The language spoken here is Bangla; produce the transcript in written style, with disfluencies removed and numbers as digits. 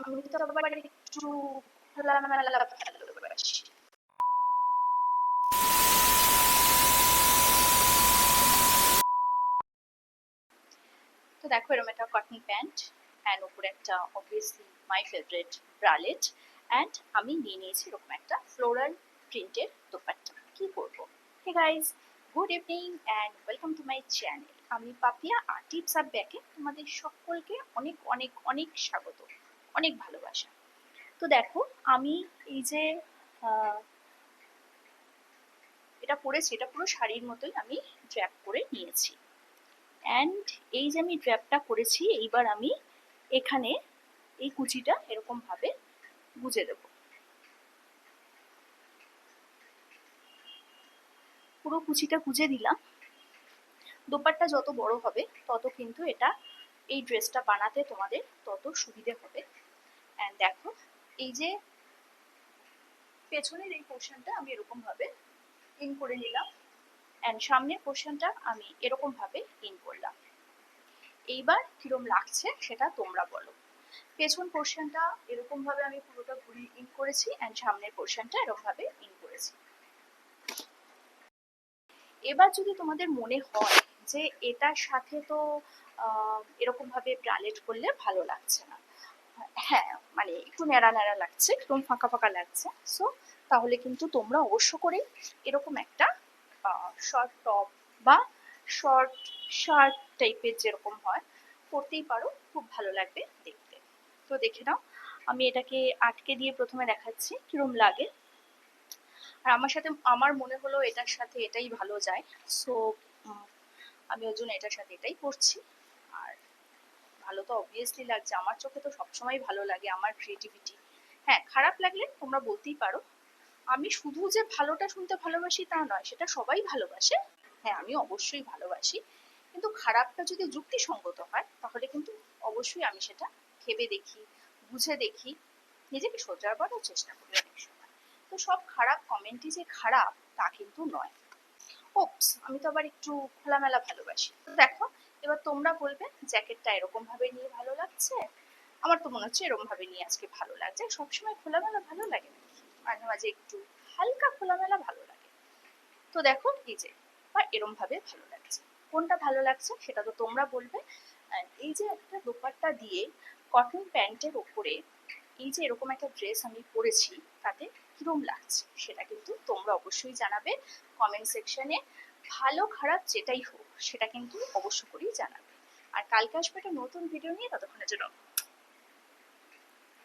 আমি তো আবার একটু খোলামেলা ভালোবাসি। তো দেখো এরকম একটা কটন প্যান্ট অ্যান্ড উপরে একটা obviously my favourite bralette and আমি নিয়ে নিয়েছি এরকম একটা ফ্লোরাল প্রিন্টের দোপাট্টা। কি করবো? Hey guys, good evening and welcome to my channel. আমি পাপিয়া আর টিপস আপ ব্যাকে তোমাদের সকলকে অনেক অনেক অনেক স্বাগত, অনেক ভালোবাসা। তো দেখো আমি এই যে এটা পরেছি, এটা পুরো শাড়ির মতোই আমি ড্র্যাপ করে নিয়েছি অ্যান্ড এই যে আমি ড্র্যাপটা করেছি, এইবার আমি এখানে এই কুচিটা এরকম ভাবে গুজে দেব। পুরো কুচিটা গুজে দিলাম। দোপাট্টা যত বড় হবে তত কিন্তু এটা এই ড্রেসটা বানাতে তোমাদের তত সুবিধে হবে। অ্যান্ড দেখো এই যে পেছনের এই পোর্শনটা আমি এরকম ভাবে ইন করে নিলাম অ্যান্ড সামনের পোর্শনটা আমি এরকম ভাবে ইন করলাম। এইবার কিরম লাগছে সেটা তোমরা বলো। পেছন পোর্শনটা এরকম ভাবে আমি পুরোটা ঘুরিয়ে ইন করেছি অ্যান্ড সামনের পোর্শনটা এরকম ভাবে ইন করেছি। এবার যদি তোমাদের মনে হয় যে এটার সাথে তো এরকম ভাবে ব্রালেট করলে ভালো লাগছে না, হ্যাঁ মানে একটু ন্যাড়া ন্যাড়া লাগছে, একটু ফাঁকা ফাঁকা লাগছে, সো তাহলে কিন্তু তোমরা অবশ্য করে এরকম একটা শর্ট টপ বা শর্ট শার্ট টাইপের যেরকম হয় পরতেই পারো, খুব ভালো লাগবে দেখতে। তো দেখে নাও, আমি এটাকে আটকে দিয়ে প্রথমে দেখাচ্ছি কিরম লাগে। আর আমার সাথে আমার মনে হলো এটার সাথে এটাই ভালো যায়, সো আমি ওই জন্য এটার সাথে এটাই পরছি। আর ভালো তো অবভিয়াসলি লাগছে, আমার চোখে তো সবসময় ভালো লাগে আমার ক্রিয়েটিভিটি। হ্যাঁ, খারাপ লাগলে তোমরা বলতেই পারো। আমি শুধু যে ভালোটা শুনতে ভালোবাসি তা নয়, সেটা সবাই ভালোবাসে। হ্যাঁ, আমি অবশ্যই ভালোবাসি, কিন্তু খারাপটা যদি যুক্তিসঙ্গত হয় তাহলে কিন্তু অবশ্যই আমি সেটা ভেবে দেখি, বুঝে দেখি, নিজেকে শোধরাবারও চেষ্টা করি অনেক সময়। তো সব খারাপ কমেন্টই যে খারাপ তা কিন্তু নয়। ওপস, আমি তো আবার একটু খোলামেলা ভালোবাসি। তো দেখো এবার তোমরা বলবে জ্যাকেটটা এরকম ভাবে নিয়ে ভালো লাগছে, আমার তো মনে হচ্ছে এরকম ভাবে নিয়ে আজকে ভালো লাগছে। সবসময় খোলামেলা ভালো লাগে নাকি? মাঝে মাঝে একটু হালকা খোলামেলা ভালো লাগে। তো দেখো এই যে বা এরম ভাবে ভালো লাগছে, কোনটা ভালো লাগছে সেটা তো তোমরা বলবে। এই যে একটা দোপাট্টা দিয়ে কটন প্যান্টের ওপরে এই যে এরকম একটা ড্রেস আমি পরেছি, তাতে কিরম লাগছে সেটা কিন্তু তোমরা অবশ্যই জানাবে কমেন্ট সেকশনে। ভালো খারাপ যেটাই হোক সেটা কিন্তু অবশ্য করেই জানাবে। আর কালকে আসবে একটা নতুন ভিডিও নিয়ে, ততক্ষণের জন্য